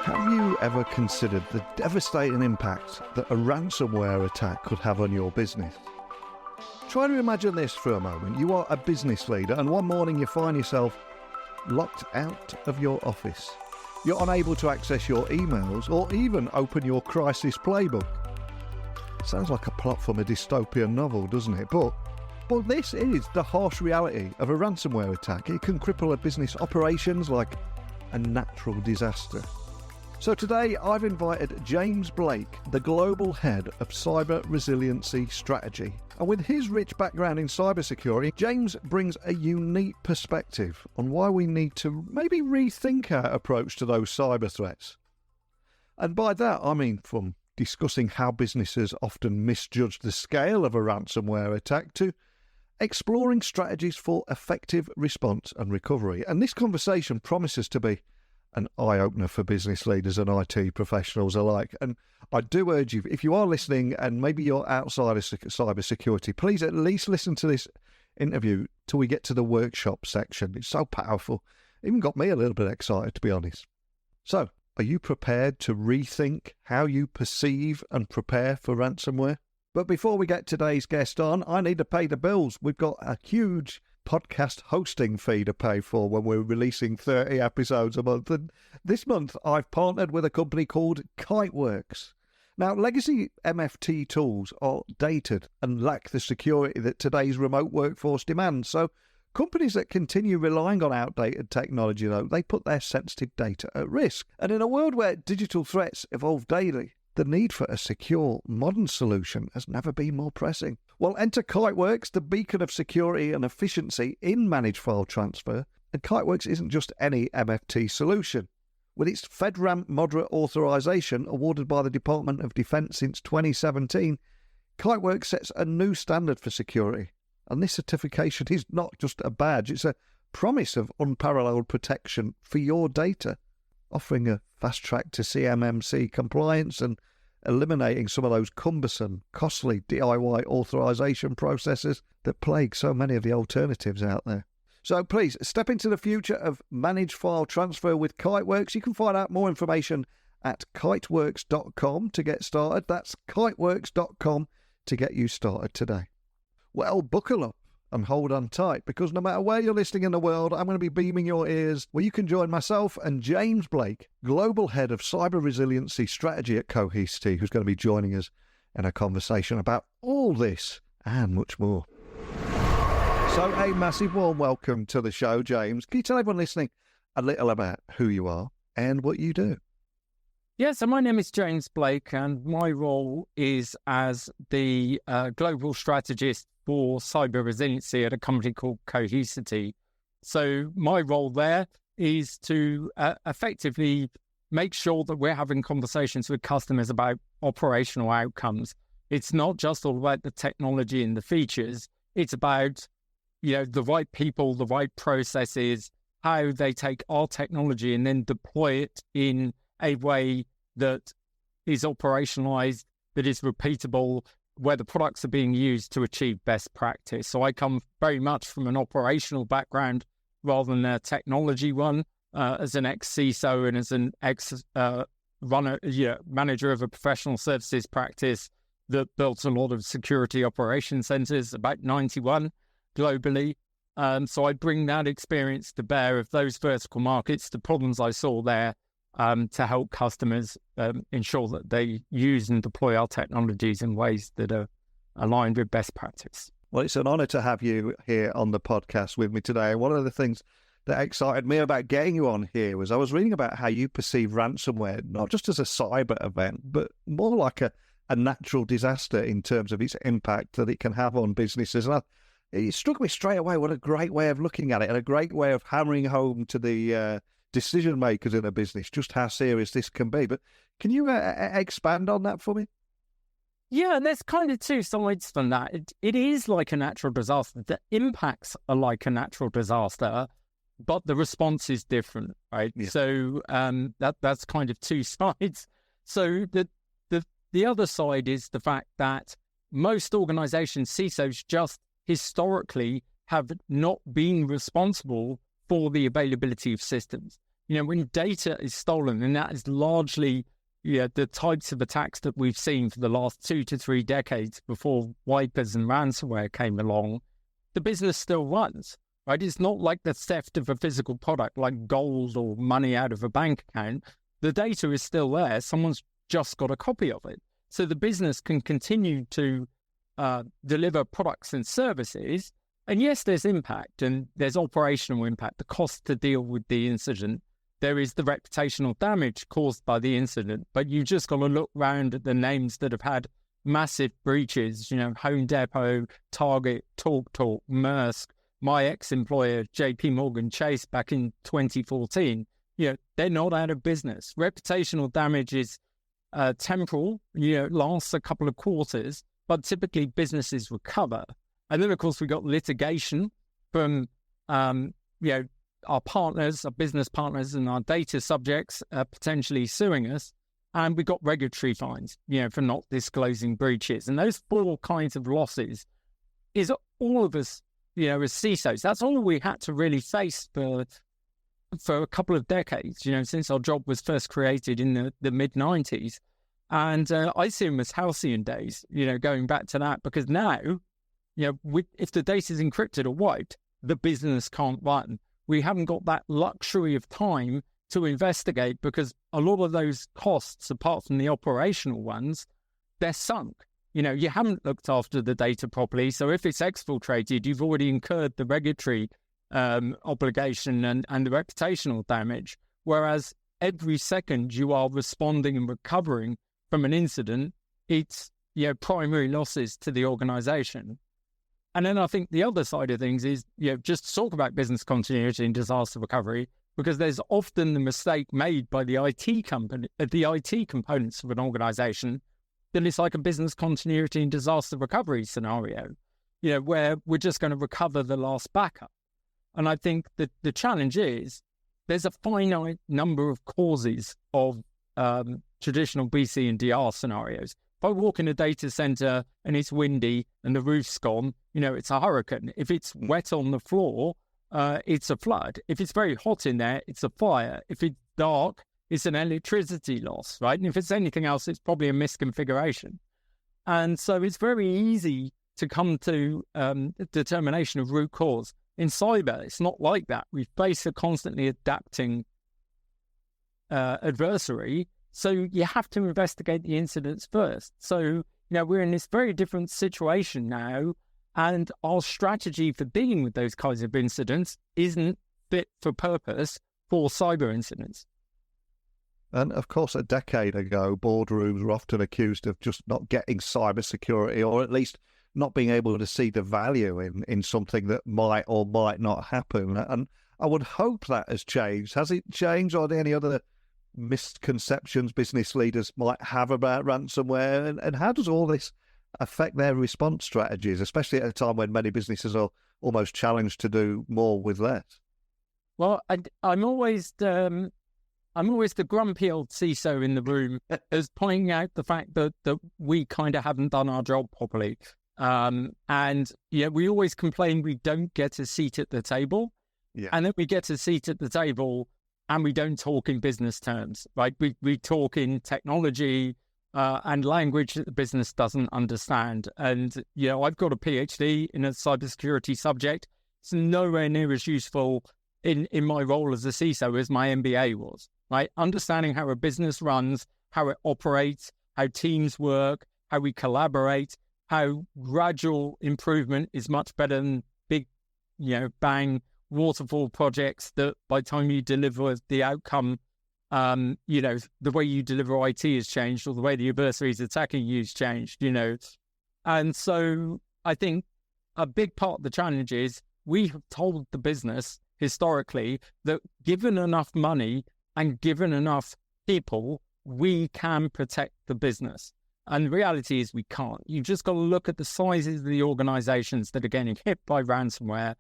Have you ever considered the devastating impact that a ransomware attack could have on your business? Try to imagine this for a moment. You are a business leader and one morning you find yourself locked out of your office. You're unable to access your emails or even open your crisis playbook. Sounds like a plot from a dystopian novel, doesn't it? But this is the harsh reality of a ransomware attack. It can cripple a business operations like a natural disaster. So today I've invited James Blake, the Global Head of Cyber Resiliency Strategy. And with his rich background in cybersecurity, James brings a unique perspective on why we need to maybe rethink our approach to those cyber threats. And by that I mean from discussing how businesses often misjudge the scale of a ransomware attack to exploring strategies for effective response and recovery. And this conversation promises to be an eye-opener for business leaders and IT professionals alike. And I do urge you, if you are listening and maybe you're outside of cybersecurity, please at least listen to this interview till we get to the workshop section. It's so powerful. It even got me a little bit excited, to be honest. So, are you prepared to rethink how you perceive and prepare for ransomware? But before we get today's guest on, I need to pay the bills. We've got a huge podcast hosting fee to pay for when we're releasing 30 episodes a month. And this month, I've partnered with a company called Kiteworks. Now, legacy MFT tools are dated and lack the security that today's remote workforce demands. So companies that continue relying on outdated technology, though, they put their sensitive data at risk. And in a world where digital threats evolve daily, the need for a secure, modern solution has never been more pressing. Well, enter Kiteworks, the beacon of security and efficiency in managed file transfer. And Kiteworks isn't just any MFT solution. With its FedRAMP moderate authorization awarded by the Department of Defense since 2017, Kiteworks sets a new standard for security. And this certification is not just a badge, it's a promise of unparalleled protection for your data, offering a fast track to CMMC compliance and eliminating some of those cumbersome, costly DIY authorization processes that plague so many of the alternatives out there. So please, step into the future of managed file transfer with Kiteworks. You can find out more information at kiteworks.com to get started. That's kiteworks.com to get you started today. Well, buckle up and hold on tight, because no matter where you're listening in the world, I'm going to be beaming your ears where you can join myself and James Blake, Global Head of Cyber Resiliency Strategy at Cohesity, who's going to be joining us in a conversation about all this and much more. So a massive warm welcome to the show, James. Can you tell everyone listening a little about who you are and what you do? Yeah, so my name is James Blake, and my role is as the global strategist for cyber resiliency at a company called Cohesity. So my role there is to effectively make sure that we're having conversations with customers about operational outcomes. It's not just all about the technology and the features. It's about, the right people, the right processes, how they take our technology and then deploy it in a way that is operationalized, that is repeatable, where the products are being used to achieve best practice. So I come very much from an operational background rather than a technology one, as an ex-CISO and as an manager of a professional services practice that built a lot of security operations centers, about 91 globally. So I bring that experience to bear of those vertical markets, the problems I saw there, to help customers ensure that they use and deploy our technologies in ways that are aligned with best practice. Well, it's an honor to have you here on the podcast with me today. And one of the things that excited me about getting you on here was I was reading about how you perceive ransomware, not just as a cyber event, but more like a natural disaster in terms of its impact that it can have on businesses. And it struck me straight away, what a great way of looking at it and a great way of hammering home to the decision makers in a business just how serious this can be. But can you expand on that for me? Yeah, and there's kind of two sides from that. It is like a natural disaster. The impacts are like a natural disaster, but the response is different, right? Yeah. So that's kind of two sides. So the other side is the fact that most organizations, CISOs, just historically have not been responsible for the availability of systems. When data is stolen, and that is largely the types of attacks that we've seen for the last 2 to 3 decades before wipers and ransomware came along, the business still runs, right? It's not like the theft of a physical product like gold or money out of a bank account. The data is still there. Someone's just got a copy of it. So the business can continue to deliver products and services. And yes, there's impact and there's operational impact, the cost to deal with the incident. There is the reputational damage caused by the incident, but you just got to look around at the names that have had massive breaches, Home Depot, Target, TalkTalk, Maersk, my ex-employer, JP Morgan Chase back in 2014. They're not out of business. Reputational damage is temporal, lasts a couple of quarters, but typically businesses recover. And then, of course, we got litigation from, our partners, our business partners and our data subjects potentially suing us. And we got regulatory fines, for not disclosing breaches. And those 4 kinds of losses is all of us, as CISOs, that's all we had to really face for a couple of decades, since our job was first created in the mid-90s. And I see them as halcyon days, going back to that, because now, if the data is encrypted or wiped, the business can't run. We haven't got that luxury of time to investigate because a lot of those costs, apart from the operational ones, they're sunk. You haven't looked after the data properly. So if it's exfiltrated, you've already incurred the regulatory obligation and the reputational damage. Whereas every second you are responding and recovering from an incident, it's primary losses to the organization. And then I think the other side of things is, just talk about business continuity and disaster recovery, because there's often the mistake made by the IT company, the IT components of an organization, that it's like a business continuity and disaster recovery scenario, where we're just going to recover the last backup. And I think that the challenge is there's a finite number of causes of traditional BC and DR scenarios. If I walk in a data center and it's windy and the roof's gone, it's a hurricane. If it's wet on the floor, it's a flood. If it's very hot in there, it's a fire. If it's dark, it's an electricity loss, right? And if it's anything else, it's probably a misconfiguration. And so it's very easy to come to determination of root cause. In cyber, it's not like that. We face a constantly adapting adversary. So you have to investigate the incidents first. So, we're in this very different situation now, and our strategy for dealing with those kinds of incidents isn't fit for purpose for cyber incidents. And of course, a decade ago, boardrooms were often accused of just not getting cybersecurity, or at least not being able to see the value in something that might or might not happen. And I would hope that has changed. Has it changed, or are there any other misconceptions business leaders might have about ransomware? And how does all this affect their response strategies, especially at a time when many businesses are almost challenged to do more with less? Well, I'm always the grumpy old CISO in the room as pointing out the fact that we kind of haven't done our job properly. And we always complain we don't get a seat at the table. Yeah. And then we get a seat at the table and we don't talk in business terms, right? We talk in technology and language that the business doesn't understand. And, I've got a PhD in a cybersecurity subject. It's nowhere near as useful in my role as a CISO as my MBA was, right? Understanding how a business runs, how it operates, how teams work, how we collaborate, how gradual improvement is much better than big, bang waterfall projects that by the time you deliver the outcome, the way you deliver IT has changed, or the way the adversary is attacking you has changed, And so I think a big part of the challenge is we have told the business historically that given enough money and given enough people, we can protect the business. And the reality is we can't. You've just got to look at the sizes of the organizations that are getting hit by ransomware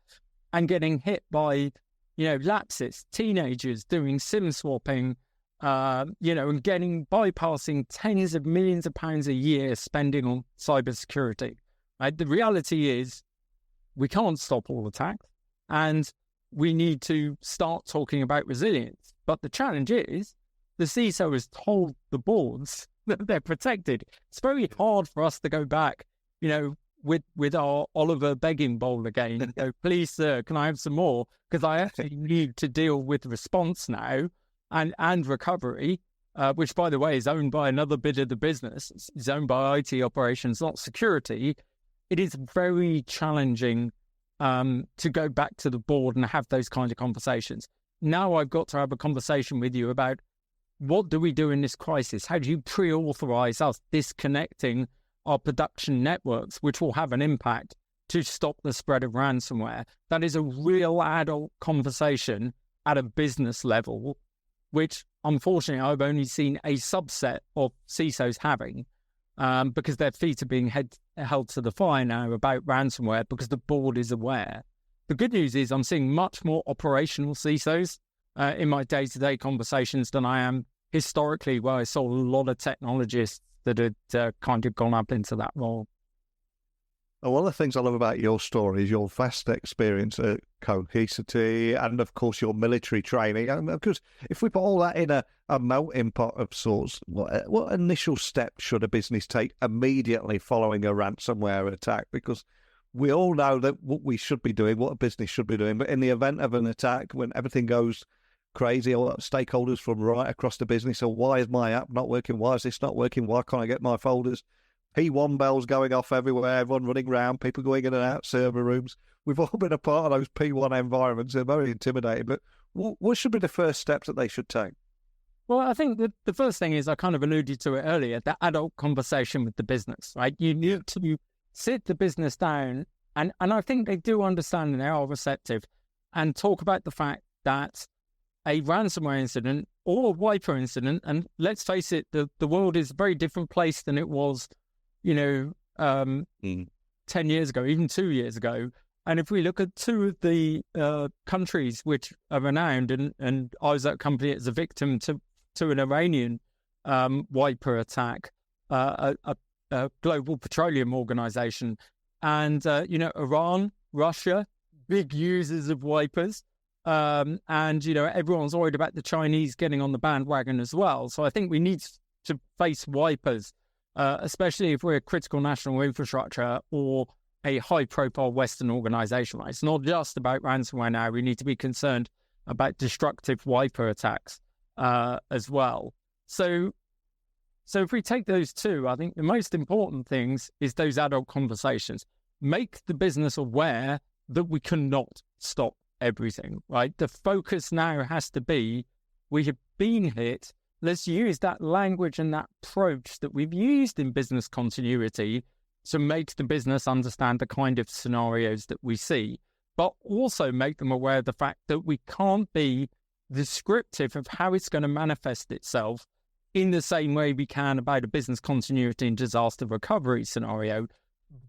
and getting hit by, lapses, teenagers doing SIM swapping, and bypassing tens of millions of pounds a year spending on cybersecurity. Right? The reality is we can't stop all attacks. And we need to start talking about resilience. But the challenge is the CISO has told the boards that they're protected. It's very hard for us to go back, with our Oliver begging bowl again. Please, sir, can I have some more? Because I actually need to deal with response now and recovery, which, by the way, is owned by another bit of the business. It's owned by IT operations, not security. It is very challenging to go back to the board and have those kinds of conversations. Now I've got to have a conversation with you about what do we do in this crisis? How do you pre-authorize us disconnecting our production networks, which will have an impact to stop the spread of ransomware? That is a real adult conversation at a business level, which unfortunately I've only seen a subset of CISOs having, because their feet are being held to the fire now about ransomware because the board is aware. The good news is I'm seeing much more operational CISOs in my day-to-day conversations than I am historically, where I saw a lot of technologists that had kind of gone up into that role. One of the things I love about your story is your vast experience at Cohesity and, of course, your military training. And because if we put all that in a melting pot of sorts, what initial steps should a business take immediately following a ransomware attack? Because we all know that what we should be doing, what a business should be doing, but in the event of an attack, when everything goes crazy, or stakeholders from right across the business, or why is my app not working? Why is this not working? Why can't I get my folders? P1 bells going off everywhere, everyone running around, people going in and out server rooms. We've all been a part of those P1 environments. They're very intimidating. But what should be the first steps that they should take? Well, I think that the first thing is, I kind of alluded to it earlier, the adult conversation with the business, right? You need to sit the business down, and I think they do understand and they are receptive, and talk about the fact that a ransomware incident or a wiper incident, and let's face it, the world is a very different place than it was 10 years ago, even 2 years ago. And if we look at two of the countries which are renowned, and I was at a company as a victim to an Iranian wiper attack, a global petroleum organization, and Iran, Russia, big users of wipers, and everyone's worried about the Chinese getting on the bandwagon as well. So I think we need to face wipers, especially if we're a critical national infrastructure or a high-profile Western organization. Right? It's not just about ransomware now. We need to be concerned about destructive wiper attacks as well. So if we take those two, I think the most important things is those adult conversations. Make the business aware that we cannot stop everything, right? The focus now has to be, we have been hit. Let's use that language and that approach that we've used in business continuity to make the business understand the kind of scenarios that we see, but also make them aware of the fact that we can't be descriptive of how it's going to manifest itself in the same way we can about a business continuity and disaster recovery scenario,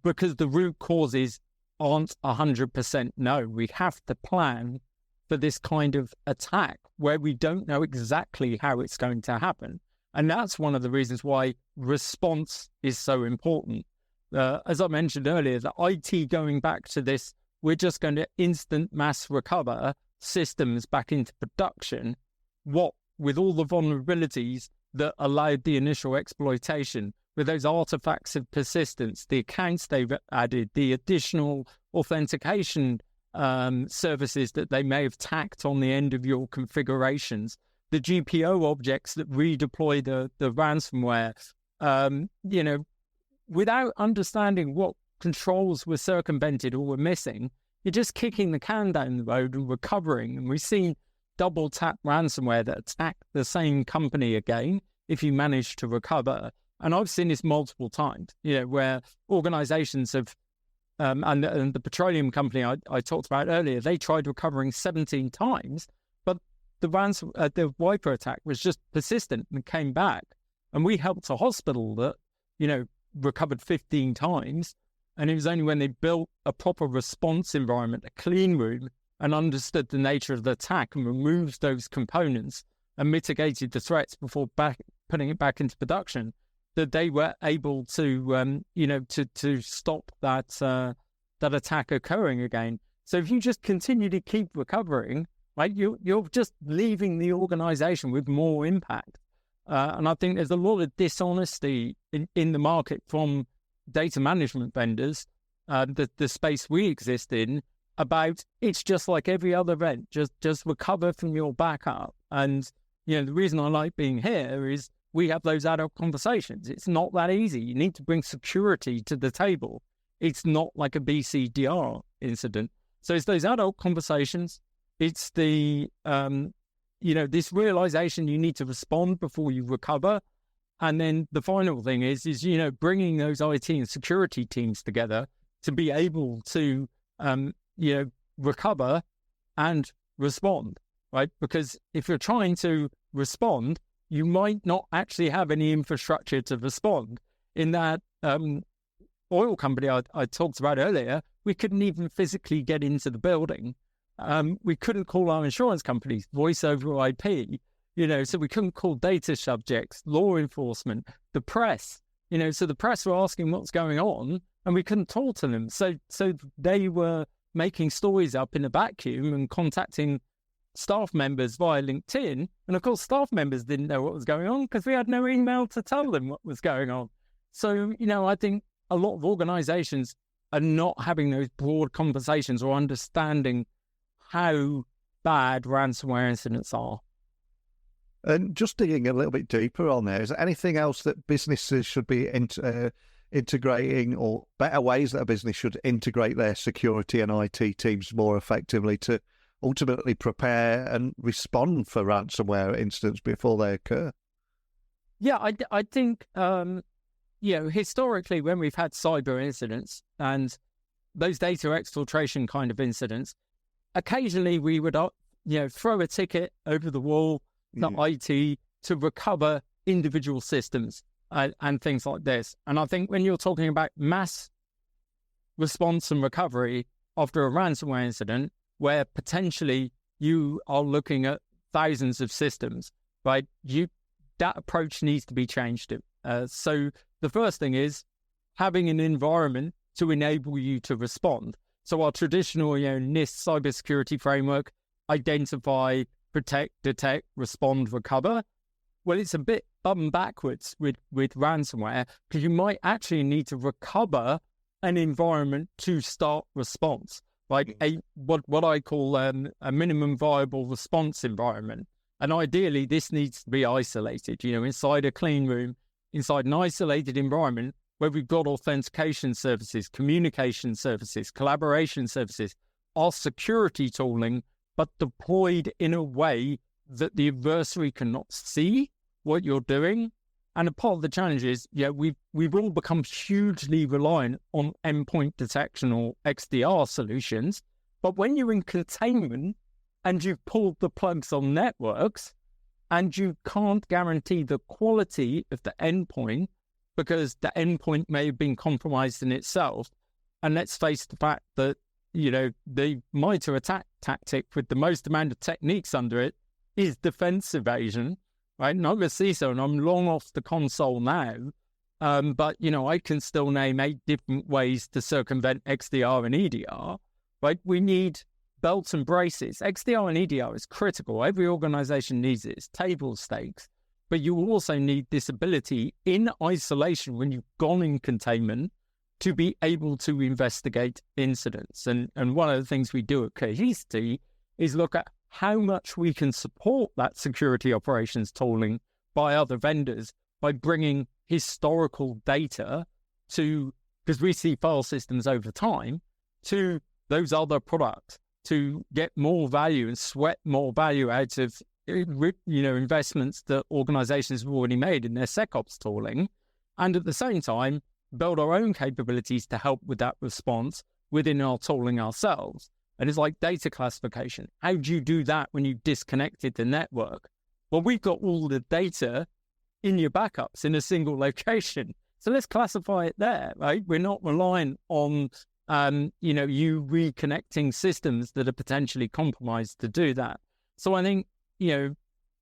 because the root causes aren't 100% known. We have to plan for this kind of attack where we don't know exactly how it's going to happen. And that's one of the reasons why response is so important. As I mentioned earlier, the IT going back to this, we're just going to instant mass recover systems back into production, what with all the vulnerabilities that allowed the initial exploitation, with those artifacts of persistence, the accounts they've added, the additional authentication services that they may have tacked on the end of your configurations, the GPO objects that redeploy the ransomware, without understanding what controls were circumvented or were missing, you're just kicking the can down the road and recovering. And we've seen double tap ransomware that attack the same company again if you manage to recover. And I've seen this multiple times, where organizations have, and the petroleum company I talked about earlier, they tried recovering 17 times, but the wiper attack was just persistent and came back. And we helped a hospital that, recovered 15 times. And it was only when they built a proper response environment, a clean room, and understood the nature of the attack and removed those components and mitigated the threats before putting it back into production, that they were able to, to stop that attack occurring again. So if you just continue to keep recovering, right, you're just leaving the organization with more impact. And I think there's a lot of dishonesty in the market from data management vendors, the space we exist in, about it's just like every other event, just recover from your backup. And, the reason I like being here is we have those adult conversations. It's not that easy. You need to bring security to the table. It's not like a BCDR incident. So it's those adult conversations. It's the, this realization you need to respond before you recover. And then the final thing is bringing those IT and security teams together to be able to, recover and respond, right? Because if you're trying to respond, you might not actually have any infrastructure to respond. In that oil company I talked about earlier, we couldn't even physically get into the building. We couldn't call our insurance companies, voice over IP, so we couldn't call data subjects, law enforcement, the press, so the press were asking what's going on and we couldn't talk to them. So they were making stories up in a vacuum and contacting staff members via LinkedIn. And of course, staff members didn't know what was going on because we had no email to tell them what was going on. So, I think a lot of organizations are not having those broad conversations or understanding how bad ransomware incidents are. And just digging a little bit deeper on there, is there anything else that businesses should be integrating, or better ways that a business should integrate their security and IT teams more effectively to ultimately prepare and respond for ransomware incidents before they occur? Yeah, I think, historically when we've had cyber incidents and those data exfiltration kind of incidents, occasionally we would, throw a ticket over the wall to IT to recover individual systems and things like this. And I think when you're talking about mass response and recovery after a ransomware incident, where potentially you are looking at thousands of systems, right? That approach needs to be changed. So the first thing is having an environment to enable you to respond. So our traditional, NIST cybersecurity framework, identify, protect, detect, respond, recover. Well, it's a bit backwards with ransomware, because you might actually need to recover an environment to start response, like what I call a minimum viable response environment. And ideally, this needs to be isolated, inside a clean room, inside an isolated environment where we've got authentication services, communication services, collaboration services, our security tooling, but deployed in a way that the adversary cannot see what you're doing. And a part of the challenge is, we've all become hugely reliant on endpoint detection or XDR solutions. But when you're in containment and you've pulled the plugs on networks and you can't guarantee the quality of the endpoint because the endpoint may have been compromised in itself, and let's face the fact that, the MITRE attack tactic with the most amount of techniques under it is defense evasion, right? And I'm a CISO and I'm long off the console now, but, I can still name 8 different ways to circumvent XDR and EDR, right? We need belts and braces. XDR and EDR is critical. Every organization needs it. It's table stakes. But you also need this ability in isolation when you've gone in containment to be able to investigate incidents. And one of the things we do at Cohesity is look at how much we can support that security operations tooling by other vendors by bringing historical data to, because we see file systems over time, to those other products to get more value and sweat more value out of, investments that organizations have already made in their SecOps tooling. And at the same time, build our own capabilities to help with that response within our tooling ourselves. And it's like data classification. How do you do that when you disconnected the network? Well, we've got all the data in your backups in a single location. So let's classify it there, right? We're not relying on, you reconnecting systems that are potentially compromised to do that. So I think,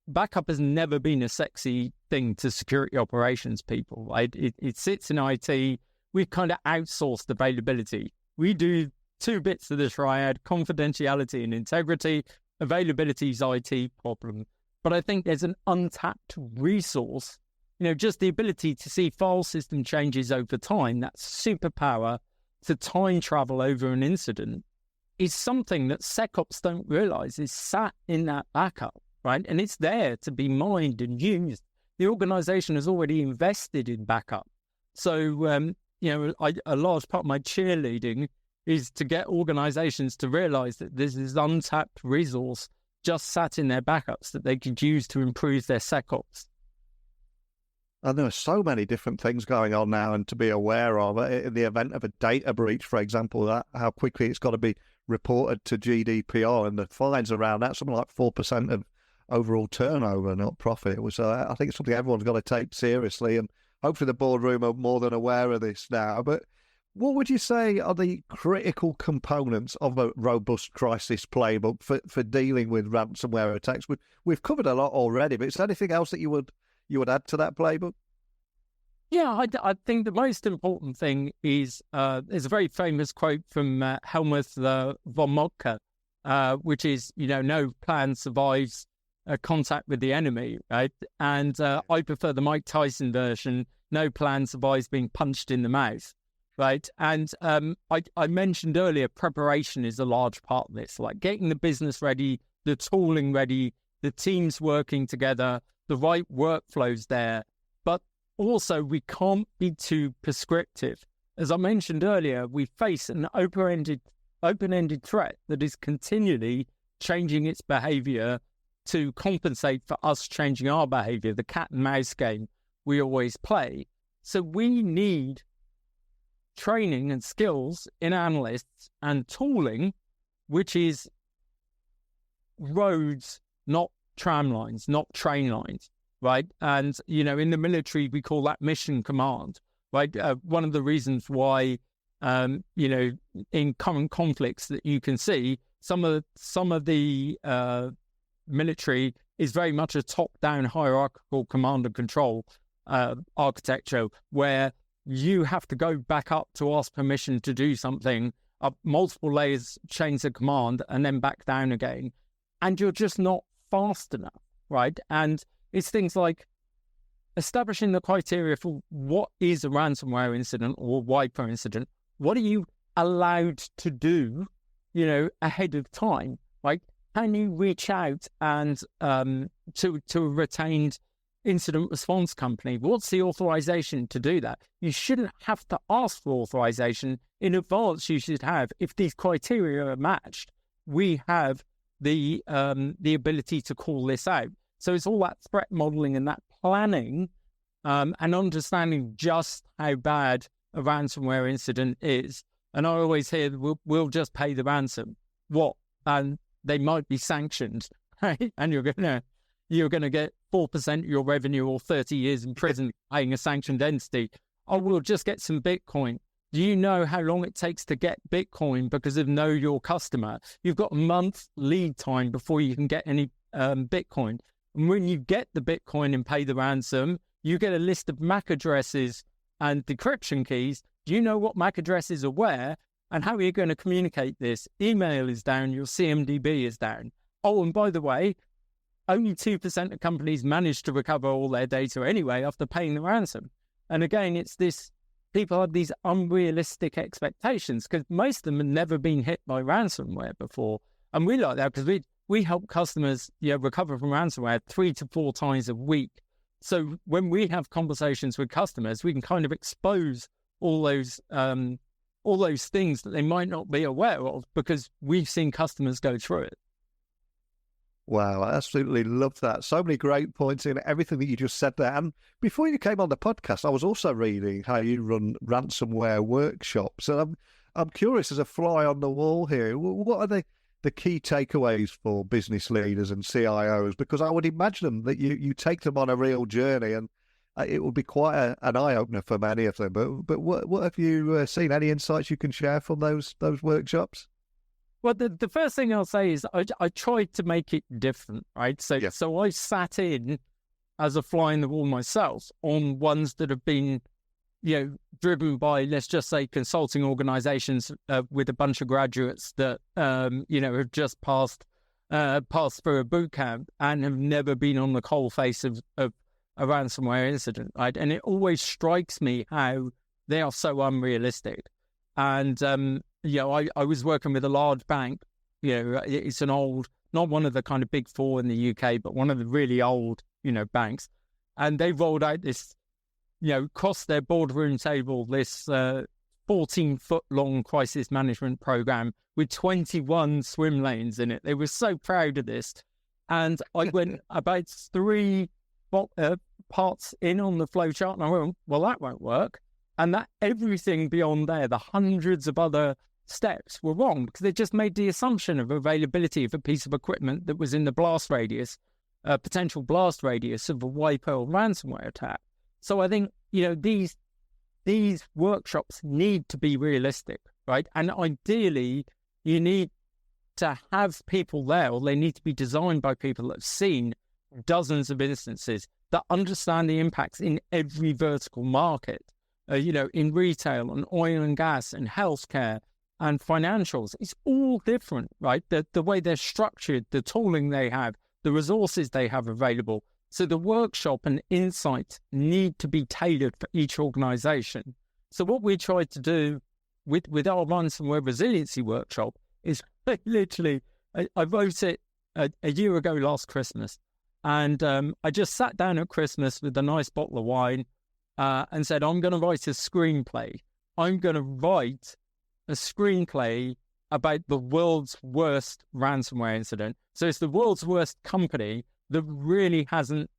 backup has never been a sexy thing to security operations people, right? It sits in IT. We've kind of outsourced availability. We do two bits of the triad: confidentiality and integrity. Availability is IT problem. But I think there's an untapped resource, just the ability to see file system changes over time, that superpower to time travel over an incident, is something that SecOps don't realize is sat in that backup, right? And it's there to be mined and used. The organization has already invested in backup. So, a large part of my cheerleading is to get organizations to realize that this is untapped resource just sat in their backups that they could use to improve their SecOps. And there are so many different things going on now, and to be aware of in the event of a data breach, for example, that how quickly it's got to be reported to GDPR, and the fines around that, something like 4% of overall turnover, not profit. So I think it's something everyone's got to take seriously, and hopefully the boardroom are more than aware of this now. But what would you say are the critical components of a robust crisis playbook for dealing with ransomware attacks? We've covered a lot already, but is there anything else that you would add to that playbook? Yeah, I think the most important thing is there's a very famous quote from Helmuth von Moltke, which is, no plan survives contact with the enemy, right? And I prefer the Mike Tyson version: no plan survives being punched in the mouth, right? And I mentioned earlier, preparation is a large part of this, like getting the business ready, the tooling ready, the teams working together, the right workflows there. But also, we can't be too prescriptive. As I mentioned earlier, we face an open-ended threat that is continually changing its behavior to compensate for us changing our behavior, the cat and mouse game we always play. So we need training and skills in analysts and tooling, which is roads, not tram lines, not train lines, right? And, in the military, we call that mission command, right? One of the reasons why, in current conflicts that you can see, some of the military is very much a top-down hierarchical command and control architecture, where you have to go back up to ask permission to do something, up multiple layers, chains of command, and then back down again. And you're just not fast enough, right? And it's things like establishing the criteria for what is a ransomware incident or wiper incident. What are you allowed to do, ahead of time? Like, can you reach out and to a retained incident response company? What's the authorization to do that? You shouldn't have to ask for authorization in advance. You should have, if these criteria are matched, we have the ability to call this out. So it's all that threat modeling and that planning and understanding just how bad a ransomware incident is. And I always hear, we'll just pay the ransom. What? And they might be sanctioned, right? And you're gonna get 4% of your revenue or 30 years in prison paying a sanctioned entity. Oh, we'll just get some Bitcoin. Do you know how long it takes to get Bitcoin because of know your customer? You've got a month lead time before you can get any Bitcoin. And when you get the Bitcoin and pay the ransom, you get a list of MAC addresses and decryption keys. Do you know what MAC addresses are where? And how are you going to communicate this? Email is down, your CMDB is down. Oh, and by the way, only 2% of companies manage to recover all their data anyway after paying the ransom. And again, it's this, people have these unrealistic expectations because most of them have never been hit by ransomware before. And we like that because we help customers recover from ransomware 3 to 4 times a week. So when we have conversations with customers, we can kind of expose all those things that they might not be aware of because we've seen customers go through it. Wow, I absolutely love that. So many great points in everything that you just said there. And before you came on the podcast, I was also reading how you run ransomware workshops. And I'm curious, as a fly on the wall here, what are the key takeaways for business leaders and CIOs? Because I would imagine that you take them on a real journey, and it would be quite an eye-opener for many of them. But what have you seen? Any insights you can share from those workshops? Well, the first thing I'll say is I tried to make it different, right? So I sat in as a fly in the wall myself on ones that have been driven by, let's just say, consulting organizations with a bunch of graduates that, have just passed through a boot camp and have never been on the coal face of a ransomware incident, right? And it always strikes me how they are so unrealistic. And, I was working with a large bank. It's an old, not one of the kind of big four in the UK, but one of the really old, banks. And they rolled out this, across their boardroom table, this 14-foot long crisis management program with 21 swim lanes in it. They were so proud of this. And I went about 3 parts in on the flowchart, and I went, well, that won't work. And that everything beyond there, the hundreds of other steps, were wrong, because they just made the assumption of availability of a piece of equipment that was in the blast radius, potential blast radius of a wiper or ransomware attack. So I think, these workshops need to be realistic, right? And ideally, you need to have people there, or they need to be designed by people that have seen dozens of instances, that understand the impacts in every vertical market, in retail and oil and gas and healthcare and financials. It's all different, right? The way they're structured, the tooling they have, the resources they have available. So the workshop and insights need to be tailored for each organization. So what we tried to do with our ransomware resiliency workshop is literally, I wrote it a year ago last Christmas. And I just sat down at Christmas with a nice bottle of wine and said, I'm going to write a screenplay. I'm going to write a screenplay about the world's worst ransomware incident. So it's the world's worst company that really hasn't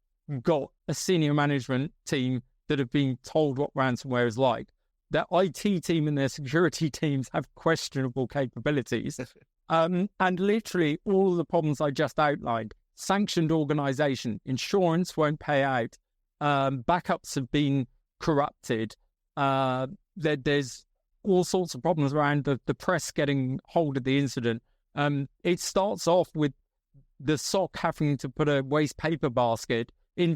got a senior management team that have been told what ransomware is like. Their IT team and their security teams have questionable capabilities. And literally all the problems I just outlined: sanctioned organization, insurance won't pay out, backups have been corrupted, there's all sorts of problems around the press getting hold of the incident. It starts off with the SOC having to put a waste paper basket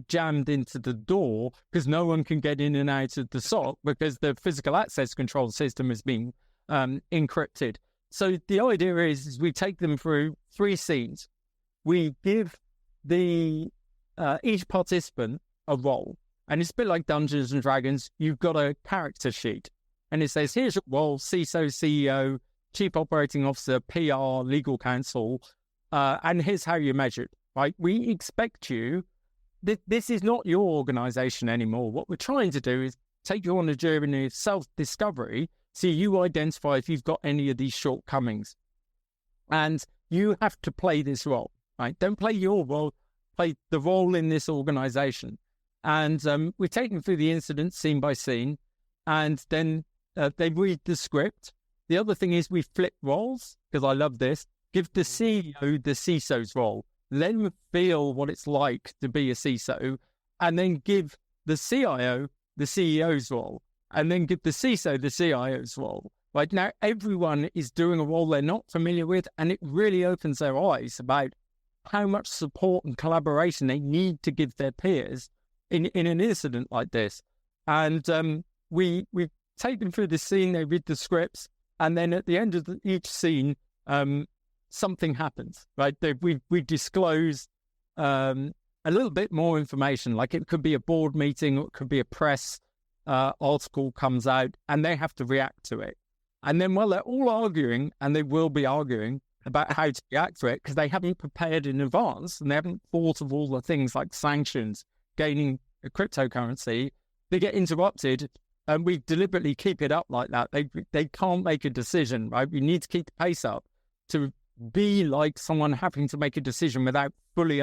jammed into the door because no one can get in and out of the SOC because the physical access control system has been encrypted. So the idea is we take them through 3 scenes. We give each participant a role, and it's a bit like Dungeons and Dragons. You've got a character sheet, and it says, here's your role: CISO, CEO, Chief Operating Officer, PR, Legal Counsel, and here's how you're measured, right? We expect you, this is not your organization anymore. What we're trying to do is take you on a journey of self-discovery so you identify if you've got any of these shortcomings. And you have to play this role, right? Don't play your role, play the role in this organization. And we take them through the incident scene by scene, and then they read the script. The other thing is we flip roles, because I love this. Give the CEO the CISO's role. Let them feel what it's like to be a CISO, and then give the CIO the CEO's role, and then give the CISO the CIO's role. Right now, everyone is doing a role they're not familiar with, and it really opens their eyes about how much support and collaboration they need to give their peers in an incident like this. And we take them through the scene, they read the scripts, and then at the end of each scene, something happens, right? We disclose a little bit more information, like it could be a board meeting, or it could be a press article comes out, and they have to react to it. And then while they're all arguing, and they will be arguing about how to react to it, because they haven't prepared in advance, and they haven't thought of all the things like sanctions, gaining a cryptocurrency, they get interrupted, and we deliberately keep it up like that. They can't make a decision, right? We need to keep the pace up to be like someone having to make a decision without fully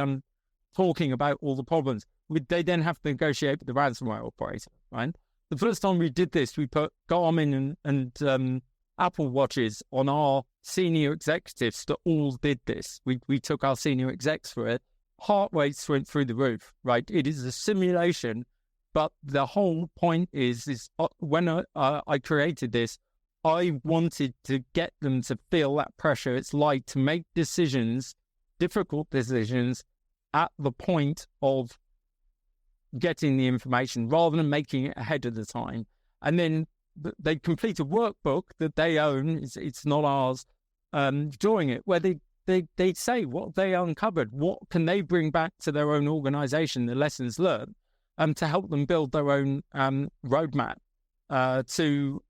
talking about all the problems. They then have to negotiate with the ransomware operator, right? The first time we did this, we put Garmin and Apple Watches on our senior executives that all did this. We took our senior execs for it. Heart rates went through the roof, right? It is a simulation, but the whole point is when I created this, I wanted to get them to feel that pressure it's like to make decisions, difficult decisions, at the point of getting the information rather than making it ahead of the time. and then they complete a workbook that they own, it's not ours, drawing it, where they say what they uncovered, what can they bring back to their own organization, the lessons learned, to help them build their own roadmap to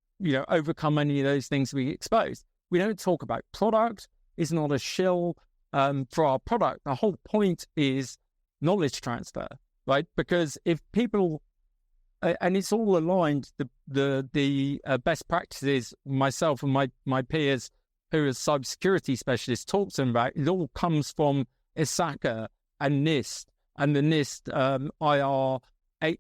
overcome any of those things we expose. We don't talk about product. It's not a shill for our product. The whole point is knowledge transfer, right? Because if people, and it's all aligned, the best practices, myself and my peers who are cybersecurity specialists talk to them about, it all comes from ISACA and NIST and the NIST IR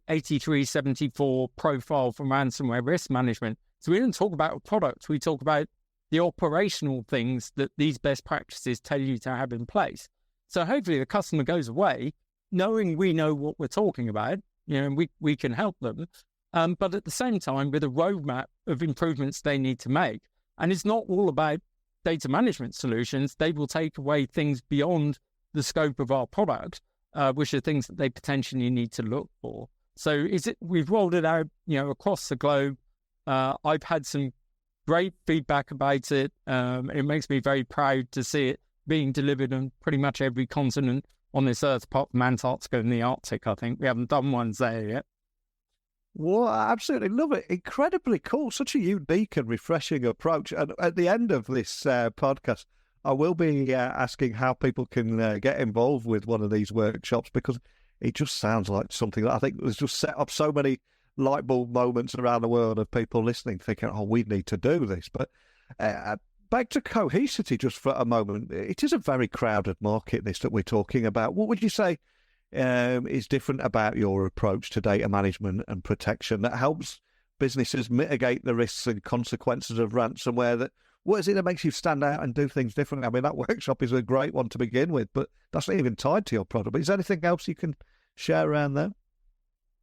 8374 profile for ransomware risk management. So we don't talk about a product, we talk about the operational things that these best practices tell you to have in place. So hopefully the customer goes away knowing we know what we're talking about, and we can help them, but at the same time with a roadmap of improvements they need to make. And it's not all about data management solutions. They will take away things beyond the scope of our product, which are things that they potentially need to look for. So we've rolled it out, across the globe. I've had some great feedback about it. It makes me very proud to see it being delivered on pretty much every continent on this earth, apart from Antarctica and the Arctic, I think. We haven't done ones there yet. Well, I absolutely love it. Incredibly cool. Such a unique and refreshing approach. And at the end of this podcast, I will be asking how people can get involved with one of these workshops, because it just sounds like something that I think has just set up so many light bulb moments around the world of people listening, thinking, oh, we need to do this. But back to Cohesity just for a moment. It is a very crowded market, this that we're talking about. What would you say is different about your approach to data management and protection that helps businesses mitigate the risks and consequences of ransomware? What is it that makes you stand out and do things differently? I mean, that workshop is a great one to begin with, but that's not even tied to your product. But is there anything else you can share around there?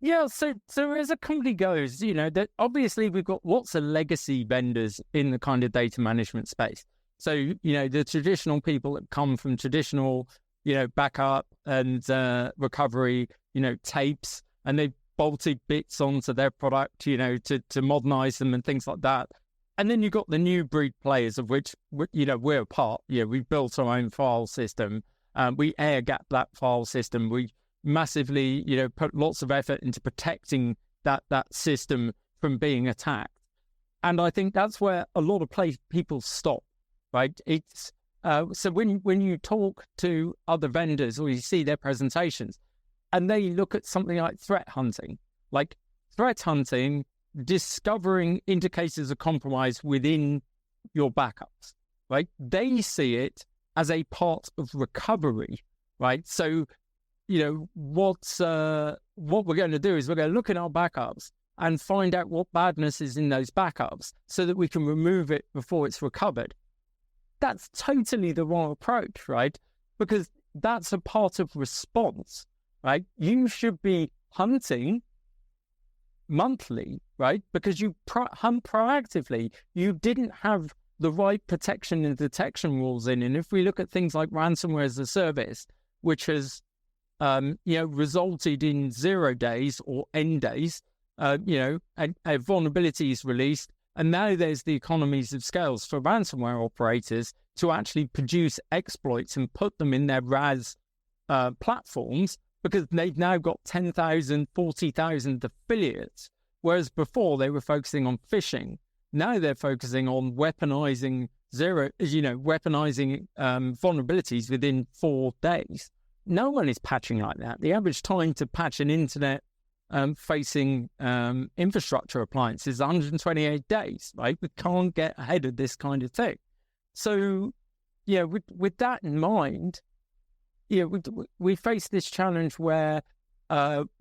Yeah, so as a company goes, that obviously we've got lots of legacy vendors in the kind of data management space. So, the traditional people that come from traditional, backup and recovery, tapes, and they've bolted bits onto their product, to modernize them and things like that. And then you've got the new breed players, of which, we're a part. We've built our own file system. We air gap that file system. We massively, put lots of effort into protecting that system from being attacked. And I think that's where a lot of people stop, right? It's so when you talk to other vendors or you see their presentations and they look at something like threat hunting, discovering indicators of compromise within your backups, right? They see it as a part of recovery, right? So, what we're going to do is we're going to look in our backups and find out what badness is in those backups so that we can remove it before it's recovered. That's totally the wrong approach, right? Because that's a part of response, right? You should be hunting monthly, right? Because you hunt proactively. You didn't have the right protection and detection rules in. And if we look at things like ransomware as a service, which has resulted in 0 days or N days, a vulnerability is released. And now there's the economies of scales for ransomware operators to actually produce exploits and put them in their RAS platforms, because they've now got 10,000, 40,000 affiliates. Whereas before they were focusing on phishing. Now they're focusing on weaponizing vulnerabilities within 4 days. No one is patching like that. The average time to patch an internet facing infrastructure appliance is 128 days, right? We can't get ahead of this kind of thing. So, with that in mind, we face this challenge where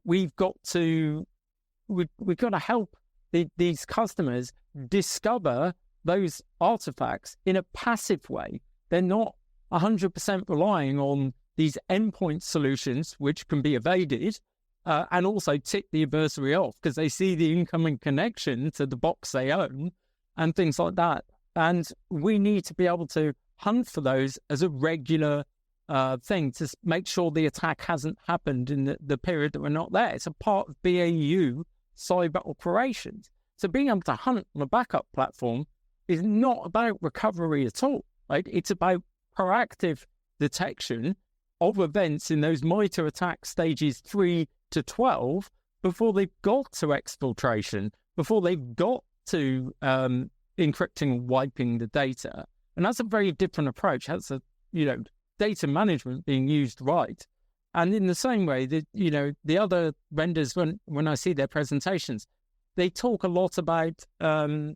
we've got to help these customers discover those artifacts in a passive way. They're not 100% relying on these endpoint solutions, which can be evaded, and also tick the adversary off because they see the incoming connection to the box they own and things like that. And we need to be able to hunt for those as a regular thing to make sure the attack hasn't happened in the period that we're not there. It's a part of BAU cyber operations. So being able to hunt on a backup platform is not about recovery at all, right? It's about proactive detection of events in those MITRE attack stages 3 to 12 before they've got to exfiltration, before they've got to encrypting and wiping the data. And that's a very different approach. That's data management being used right. And in the same way that, the other vendors, when I see their presentations, they talk a lot about, the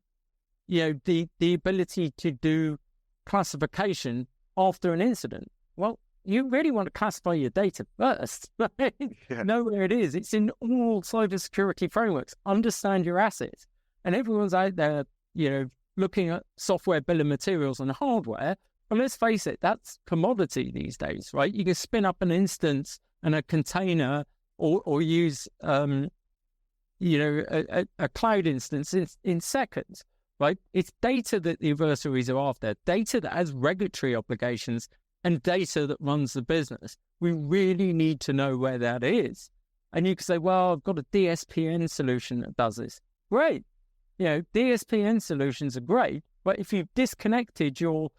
ability to do classification after an incident. Well, you really want to classify your data first, right? Yeah. Know where it is. It's in all cybersecurity frameworks. Understand your assets. And everyone's out there, looking at software bill of materials and hardware. But let's face it, that's commodity these days, right? You can spin up an instance and a container or use, a cloud instance in seconds, right? It's data that the adversaries are after, data that has regulatory obligations and data that runs the business. We really need to know where that is. And you can say, well, I've got a DSPN solution that does this. Great. DSPN solutions are great, but if you've disconnected your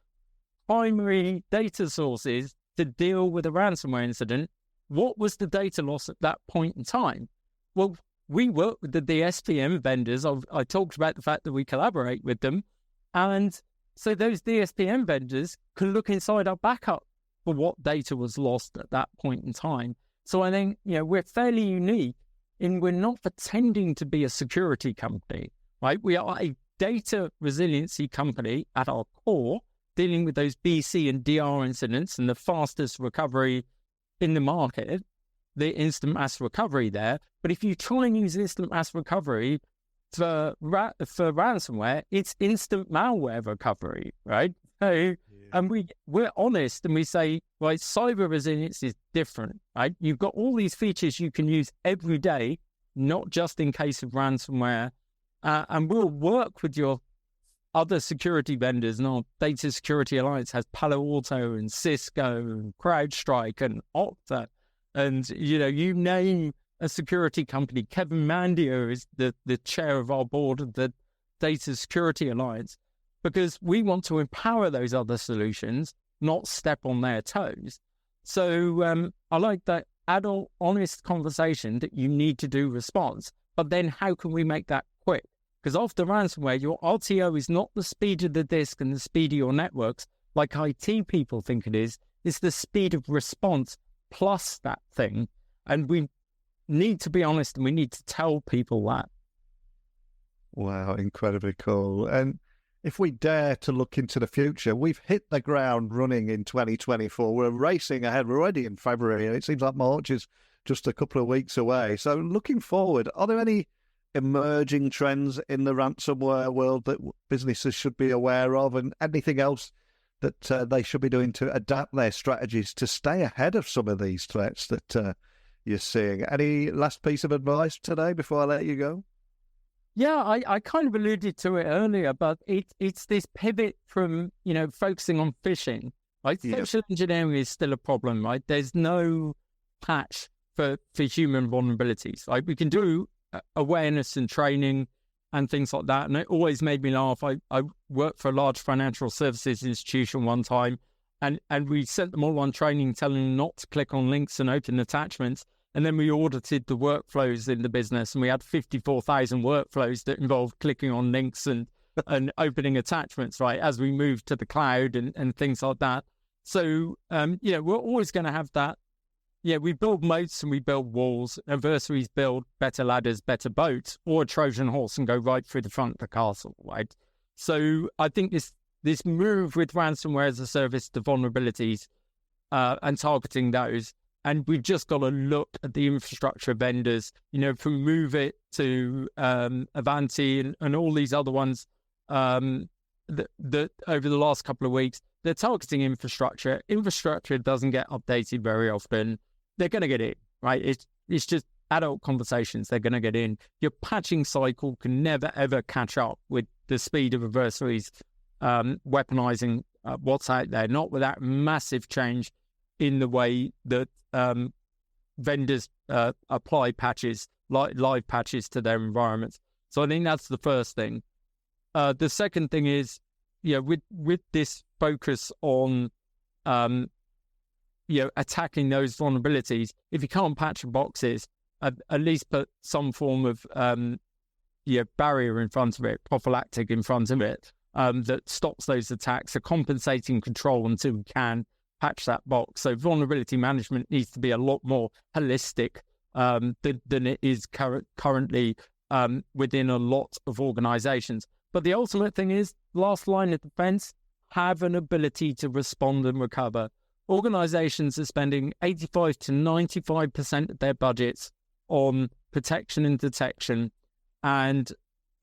primary data sources to deal with a ransomware incident, what was the data loss at that point in time? Well, we work with the DSPM vendors. I talked about the fact that we collaborate with them. And so those DSPM vendors can look inside our backup for what data was lost at that point in time. So I think, we're fairly unique in we're not pretending to be a security company, right? We are a data resiliency company at our core, dealing with those BC and DR incidents and the fastest recovery in the market, the instant mass recovery there. But if you try and use instant mass recovery for ransomware, it's instant malware recovery, right? So, and we're honest and we say, right, cyber resilience is different, right? You've got all these features you can use every day, not just in case of ransomware. And we'll work with your other security vendors, and our Data Security Alliance has Palo Alto and Cisco and CrowdStrike and Okta. And, you name a security company. Kevin Mandio is the chair of our board of the Data Security Alliance, because we want to empower those other solutions, not step on their toes. So I like that adult, honest conversation that you need to do response, but then how can we make that quick? Because after ransomware, your RTO is not the speed of the disk and the speed of your networks like IT people think it is. It's the speed of response plus that thing. And we need to be honest and we need to tell people that. Wow, incredibly cool. And if we dare to look into the future, we've hit the ground running in 2024. We're racing ahead. We're already in February, and it seems like March is just a couple of weeks away. So looking forward, are there any emerging trends in the ransomware world that businesses should be aware of, and anything else that they should be doing to adapt their strategies to stay ahead of some of these threats that you're seeing? Any last piece of advice today before I let you go? Yeah, I kind of alluded to it earlier, but it's this pivot from, focusing on phishing, right? Yep. Social engineering is still a problem, right? There's no patch for human vulnerabilities, right? We can do awareness and training and things like that. And it always made me laugh. I worked for a large financial services institution one time, and we sent them all on training telling them not to click on links and open attachments. And then we audited the workflows in the business, and we had 54,000 workflows that involved clicking on links and opening attachments, right, as we moved to the cloud and things like that. So, we're always going to have that. Yeah, we build moats and we build walls. Adversaries build better ladders, better boats, or a Trojan horse and go right through the front of the castle, right? So I think this move with ransomware as a service to vulnerabilities and targeting those, and we've just got to look at the infrastructure vendors. If we move it to Avanti and all these other ones that over the last couple of weeks, they're targeting infrastructure. Infrastructure doesn't get updated very often. They're going to get in, right? It's just adult conversations. They're going to get in. Your patching cycle can never, ever catch up with the speed of adversaries weaponizing what's out there, not without massive change in the way that vendors apply patches, like live patches to their environments. So I think that's the first thing. The second thing is, with this focus on, attacking those vulnerabilities, if you can't patch the boxes, at least put some form of, barrier in front of it, prophylactic in front of it, that stops those attacks, a compensating control until we can patch that box. So vulnerability management needs to be a lot more holistic than it is currently within a lot of organizations. But the ultimate thing is, last line of defense, have an ability to respond and recover. Organizations are spending 85 to 95% of their budgets on protection and detection. And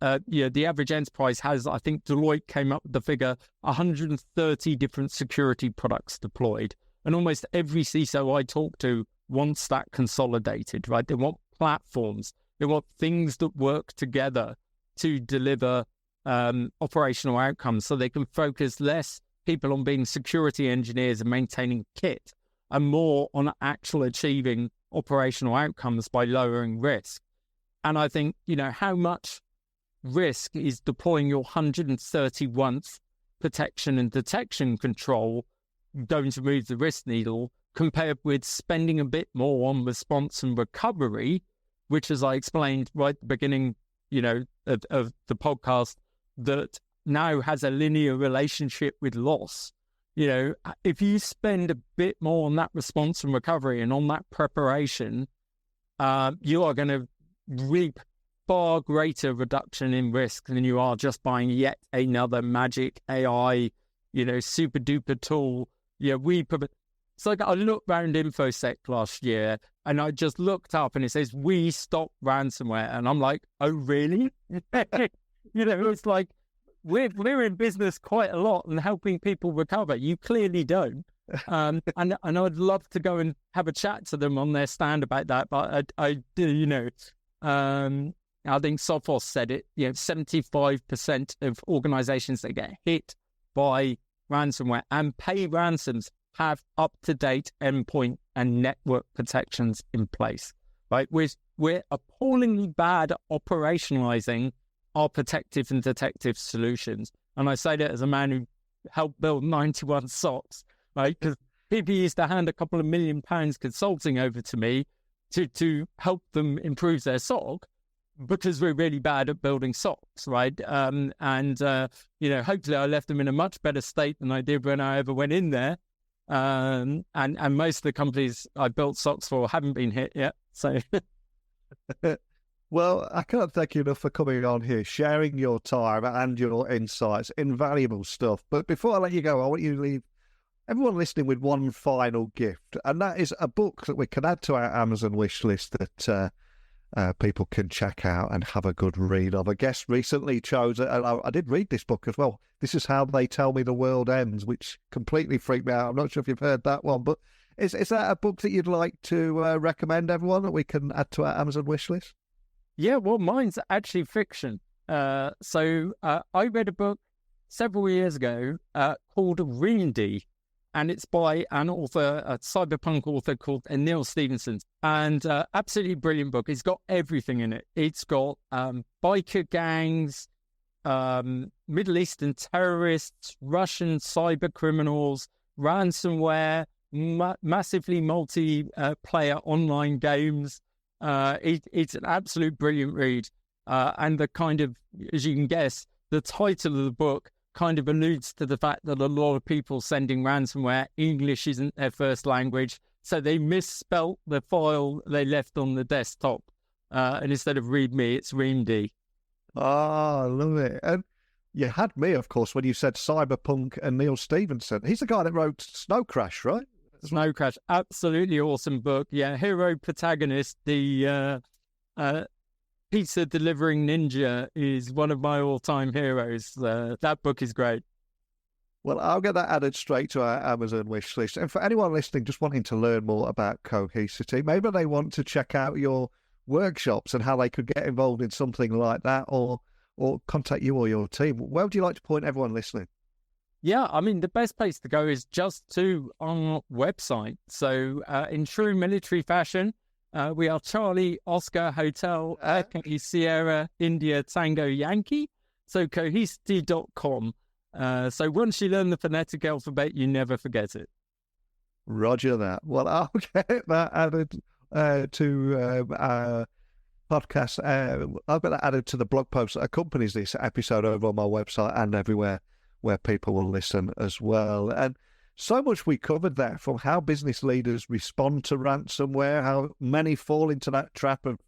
the average enterprise has, I think Deloitte came up with the figure, 130 different security products deployed. And almost every CISO I talk to wants that consolidated, right? They want platforms. They want things that work together to deliver operational outcomes, so they can focus less people on being security engineers and maintaining kit and more on actual achieving operational outcomes by lowering risk. And I think, how much risk is deploying your 131st protection and detection control going to move the risk needle compared with spending a bit more on response and recovery, which, as I explained right at the beginning, of the podcast, that now has a linear relationship with loss. If you spend a bit more on that response and recovery and on that preparation, you are going to reap far greater reduction in risk than you are just buying yet another magic AI, super duper tool. It's like I looked around InfoSec last year and I just looked up and it says, "We stop ransomware." And I'm like, oh, really? It's like, we're in business quite a lot and helping people recover. You clearly don't. And I'd love to go and have a chat to them on their stand about that. But I do, I think Sophos said it, 75% of organizations that get hit by ransomware and pay ransoms have up-to-date endpoint and network protections in place, right? We're appallingly bad at operationalizing our protective and detective solutions. And I say that as a man who helped build 91 SOCs, right? Because people used to hand a couple of £1 million consulting over to me to help them improve their SOC because we're really bad at building SOCs, right? Hopefully I left them in a much better state than I did when I ever went in there. And most of the companies I built SOCs for haven't been hit yet. So... Well, I can't thank you enough for coming on here, sharing your time and your insights, invaluable stuff. But before I let you go, I want you to leave everyone listening with one final gift, and that is a book that we can add to our Amazon wish list that people can check out and have a good read of. A guest recently chose, I did read this book as well, This Is How They Tell Me the World Ends, which completely freaked me out. I'm not sure if you've heard that one, but is that a book that you'd like to recommend everyone that we can add to our Amazon wish list? Yeah, well, mine's actually fiction. So I read a book several years ago called Resemblance, and it's by an author, a cyberpunk author called Neil Stevenson. And absolutely brilliant book. It's got everything in it. It's got biker gangs, Middle Eastern terrorists, Russian cyber criminals, ransomware, massively multi-player online games. It's an absolute brilliant read. And the kind of, as you can guess, the title of the book kind of alludes to the fact that a lot of people sending ransomware, English isn't their first language, so they misspelt the file they left on the desktop. And instead of README, it's REAMD. Oh, I love it. And you had me, of course, when you said cyberpunk and Neil Stevenson. He's the guy that wrote Snow Crash, right? Snow Crash, absolutely awesome book. Yeah, hero protagonist, the pizza delivering ninja is one of my all-time heroes. That book is great. Well, I'll get that added straight to our Amazon wish list. And for anyone listening just wanting to learn more about Cohesity, maybe they want to check out your workshops and how they could get involved in something like that, or contact you or your team. Where would you like to point everyone listening? Yeah, I mean, the best place to go is just to our website. So in true military fashion, We are Charlie Oscar Hotel Echo Sierra India Tango Yankee. So cohesity.com. So once you learn the phonetic alphabet, you never forget it. Roger that. Well, I'll get that added to our podcast. I'll get that added to the blog post that accompanies this episode over on my website and everywhere where people will listen as well. And so much we covered there, from how business leaders respond to ransomware, how many fall into that trap of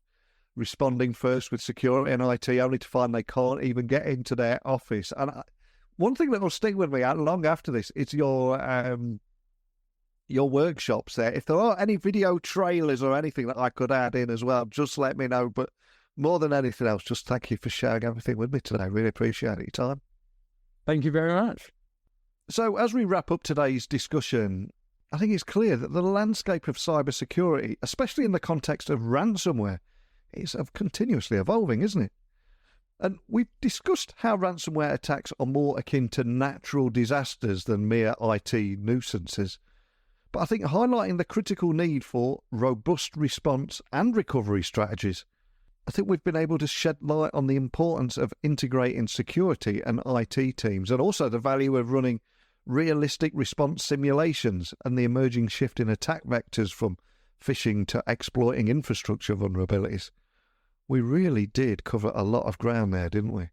responding first with security and IT, only to find they can't even get into their office. And one thing that will stick with me long after this is your workshops there. If there are any video trailers or anything that I could add in as well, just let me know. But more than anything else, just thank you for sharing everything with me today. Really appreciate your time. Thank you very much. So as we wrap up today's discussion, I think it's clear that the landscape of cybersecurity, especially in the context of ransomware, is continuously evolving, isn't it? And we've discussed how ransomware attacks are more akin to natural disasters than mere IT nuisances. But I think highlighting the critical need for robust response and recovery strategies, I think we've been able to shed light on the importance of integrating security and IT teams, and also the value of running realistic response simulations and the emerging shift in attack vectors from phishing to exploiting infrastructure vulnerabilities. We really did cover a lot of ground there, didn't we?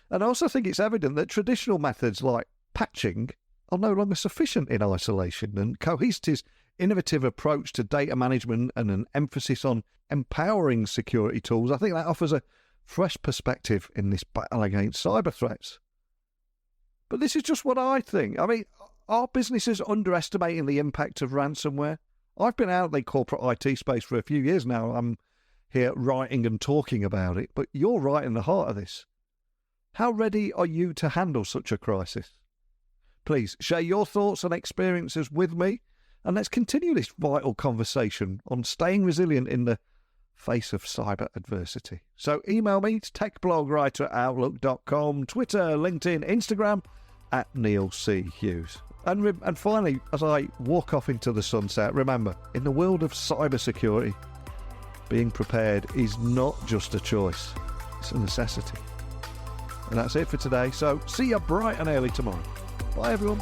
And I also think it's evident that traditional methods like patching are no longer sufficient in isolation, and Cohesity's innovative approach to data management and an emphasis on empowering security tools, I think that offers a fresh perspective in this battle against cyber threats. But this is just what I think. I mean, are businesses underestimating the impact of ransomware? I've been out in the corporate IT space for a few years now. I'm here writing and talking about it, but you're right in the heart of this. How ready are you to handle such a crisis? Please share your thoughts and experiences with me, and let's continue this vital conversation on staying resilient in the face of cyber adversity. So email me, techblogwriter@outlook.com, Twitter, LinkedIn, Instagram, @NeilC.Hughes. And finally, as I walk off into the sunset, remember, in the world of cybersecurity, being prepared is not just a choice, it's a necessity. And that's it for today. So see you bright and early tomorrow. Bye, everyone.